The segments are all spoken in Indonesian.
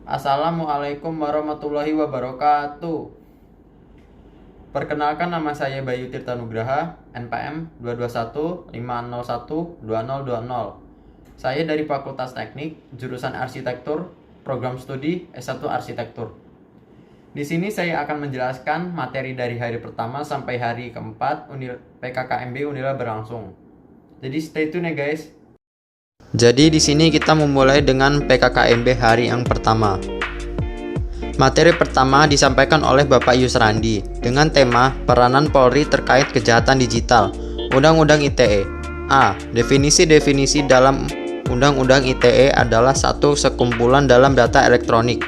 Assalamualaikum warahmatullahi wabarakatuh. Perkenalkan, nama saya Bayu Tirta Nugraha, NPM 221501200. Saya dari Fakultas Teknik, jurusan Arsitektur, program studi S1 Arsitektur. Di sini saya akan menjelaskan materi dari hari pertama sampai hari keempat PKKMB Unila berlangsung. Jadi stay tune ya guys. Jadi di sini kita memulai dengan PKKMB hari yang pertama. Materi pertama disampaikan oleh Bapak Yusrandi dengan tema peranan Polri terkait kejahatan digital, Undang-Undang ITE. A. Definisi-definisi dalam Undang-Undang ITE adalah satu sekumpulan dalam data elektronik.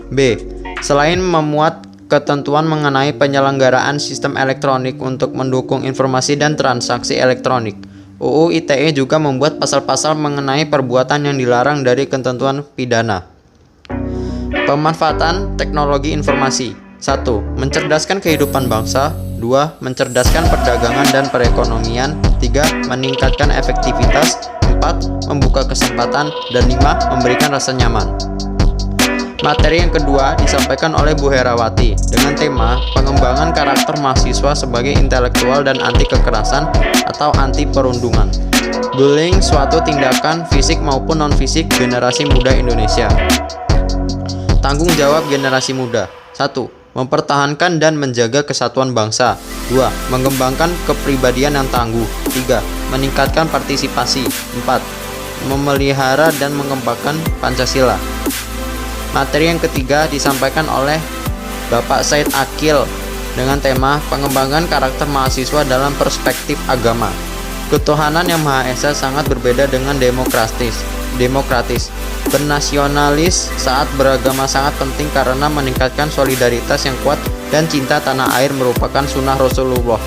B. Selain memuat ketentuan mengenai penyelenggaraan sistem elektronik untuk mendukung informasi dan transaksi elektronik, UU ITE juga membuat pasal-pasal mengenai perbuatan yang dilarang dari ketentuan pidana. Pemanfaatan teknologi informasi. 1. Mencerdaskan kehidupan bangsa. 2. Mencerdaskan perdagangan dan perekonomian. 3. Meningkatkan efektivitas. 4. Membuka kesempatan. Dan 5. Memberikan rasa nyaman. Materi yang kedua disampaikan oleh Bu Herawati dengan tema pengembangan karakter mahasiswa sebagai intelektual dan anti kekerasan atau anti perundungan. Bullying suatu tindakan fisik maupun non-fisik generasi muda Indonesia. Tanggung jawab generasi muda. 1. Mempertahankan dan menjaga kesatuan bangsa. 2. Mengembangkan kepribadian yang tangguh. 3. Meningkatkan partisipasi. 4. Memelihara dan mengembangkan Pancasila. Materi yang ketiga disampaikan oleh Bapak Said Akil dengan tema pengembangan karakter mahasiswa dalam perspektif agama. Ketuhanan yang Maha Esa sangat berbeda dengan demokratis. Bernasionalis saat beragama sangat penting karena meningkatkan solidaritas yang kuat dan cinta tanah air merupakan sunnah Rasulullah.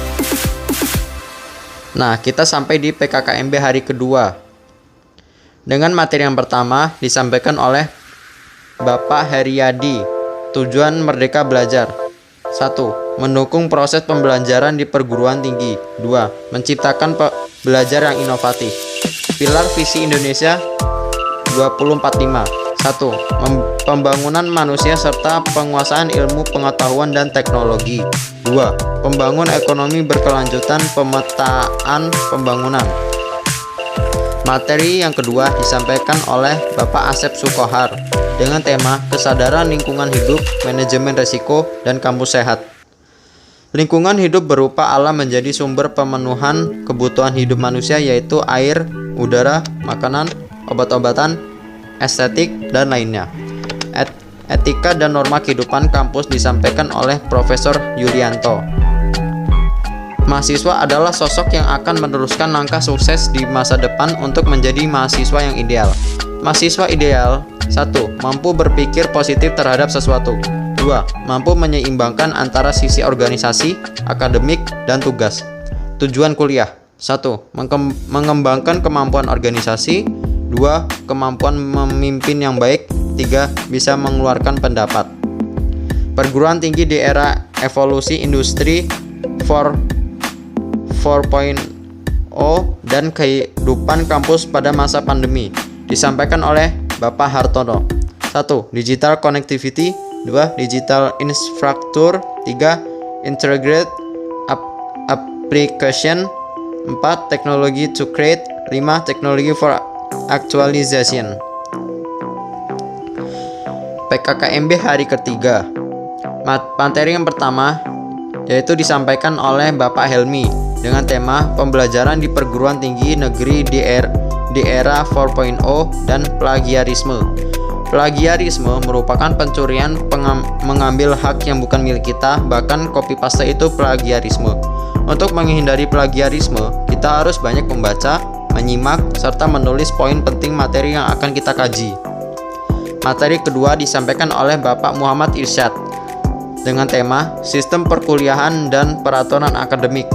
Nah, kita sampai di PKKMB hari kedua. Dengan materi yang pertama disampaikan oleh Bapak Heriadi, tujuan Merdeka Belajar. 1. Mendukung proses pembelajaran di perguruan tinggi. 2. Menciptakan belajar yang inovatif. Pilar visi Indonesia 2045. 1. Pembangunan manusia serta penguasaan ilmu pengetahuan dan teknologi. 2. Pembangun ekonomi berkelanjutan, pemetaan pembangunan. Materi yang kedua disampaikan oleh Bapak Asep Sukohar dengan tema kesadaran lingkungan hidup, manajemen risiko, dan kampus sehat. Lingkungan hidup berupa alam menjadi sumber pemenuhan kebutuhan hidup manusia yaitu air, udara, makanan, obat-obatan, estetik, dan lainnya. Etika dan norma kehidupan kampus disampaikan oleh Profesor Yulianto. Mahasiswa adalah sosok yang akan meneruskan langkah sukses di masa depan untuk menjadi mahasiswa yang ideal. Mahasiswa ideal. 1. Mampu berpikir positif terhadap sesuatu. 2. Mampu menyeimbangkan antara sisi organisasi, akademik, dan tugas. Tujuan kuliah. 1. Mengembangkan kemampuan organisasi. 2. Kemampuan memimpin yang baik. 3. Bisa mengeluarkan pendapat. Perguruan tinggi di era evolusi industri 4.0 dan kehidupan kampus pada masa pandemi disampaikan oleh Bapak Hartono. 1. Digital connectivity. 2. Digital infrastructure. 3. Integrated application. 4. Technology to create. 5. Technology for actualization. PKKMB hari ketiga. Materi yang pertama yaitu disampaikan oleh Bapak Helmi dengan tema pembelajaran di perguruan tinggi negeri di era 4.0 dan plagiarisme. Plagiarisme merupakan pencurian mengambil hak yang bukan milik kita, bahkan copy paste itu plagiarisme. Untuk menghindari plagiarisme, kita harus banyak membaca, menyimak, serta menulis poin penting materi yang akan kita kaji. Materi kedua disampaikan oleh Bapak Muhammad Irsyad dengan tema sistem perkuliahan dan peraturan akademik.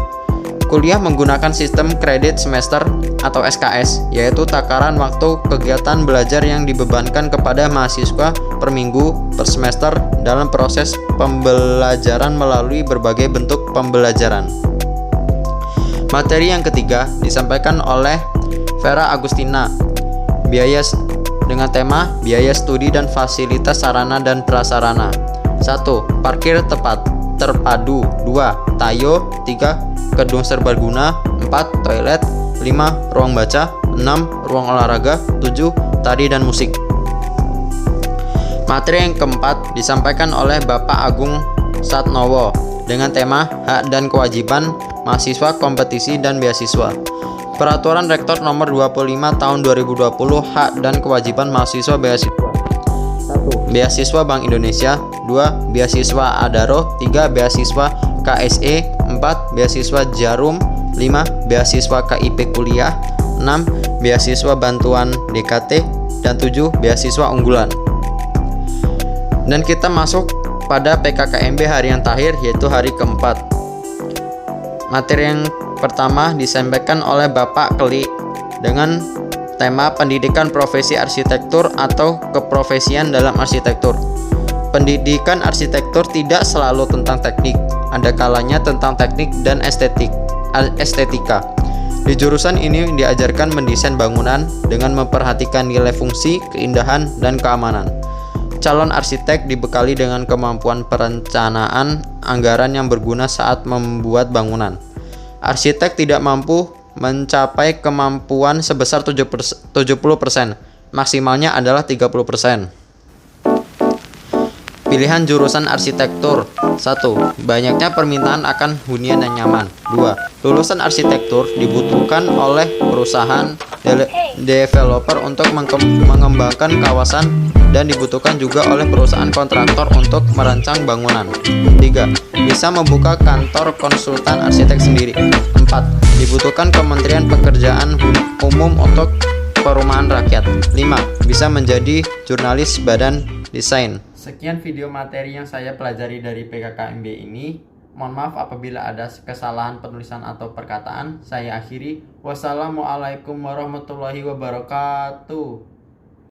Kuliah menggunakan sistem kredit semester atau SKS, yaitu takaran waktu kegiatan belajar yang dibebankan kepada mahasiswa per minggu, per semester dalam proses pembelajaran melalui berbagai bentuk pembelajaran. Materi yang ketiga disampaikan oleh Vera Agustina, biaya dengan tema biaya studi dan fasilitas sarana dan prasarana. 1. Parkir tepat terpadu. 2. Tayo. 3. Gedung serbaguna. 4. Toilet. 5. Ruang baca. 6. Ruang olahraga. 7. Tari dan musik. Materi yang keempat disampaikan oleh Bapak Agung Satnowo dengan tema hak dan kewajiban mahasiswa kompetisi dan beasiswa. Peraturan Rektor Nomor 25 Tahun 2020 hak dan kewajiban mahasiswa beasiswa. 1. Beasiswa Bank Indonesia. 2. Beasiswa Adaro. 3. Beasiswa KSE. 4. Beasiswa Jarum. 5. Beasiswa KIP Kuliah. 6. Beasiswa Bantuan DKT. Dan 7. Beasiswa Unggulan. Dan kita masuk pada PKKMB hari yang terakhir, yaitu hari keempat. Materi yang pertama disampaikan oleh Bapak Keli dengan tema pendidikan profesi arsitektur atau keprofesian dalam arsitektur. Pendidikan arsitektur tidak selalu tentang teknik, ada kalanya tentang teknik dan estetika. Di jurusan ini diajarkan mendesain bangunan dengan memperhatikan nilai fungsi, keindahan, dan keamanan. Calon arsitek dibekali dengan kemampuan perencanaan anggaran yang berguna saat membuat bangunan. Arsitek tidak mampu mencapai kemampuan sebesar 70%, maksimalnya adalah 30%. Pilihan jurusan arsitektur. 1. Banyaknya permintaan akan hunian yang nyaman. 2. Lulusan arsitektur dibutuhkan oleh perusahaan developer untuk mengembangkan kawasan dan dibutuhkan juga oleh perusahaan kontraktor untuk merancang bangunan. 3. Bisa membuka kantor konsultan arsitek sendiri. 4. Dibutuhkan Kementerian Pekerjaan Umum untuk perumahan rakyat. 5. Bisa menjadi jurnalis badan desain. Sekian video materi yang saya pelajari dari PKKMB ini. Mohon maaf apabila ada kesalahan penulisan atau perkataan. Saya akhiri. Wassalamualaikum warahmatullahi wabarakatuh.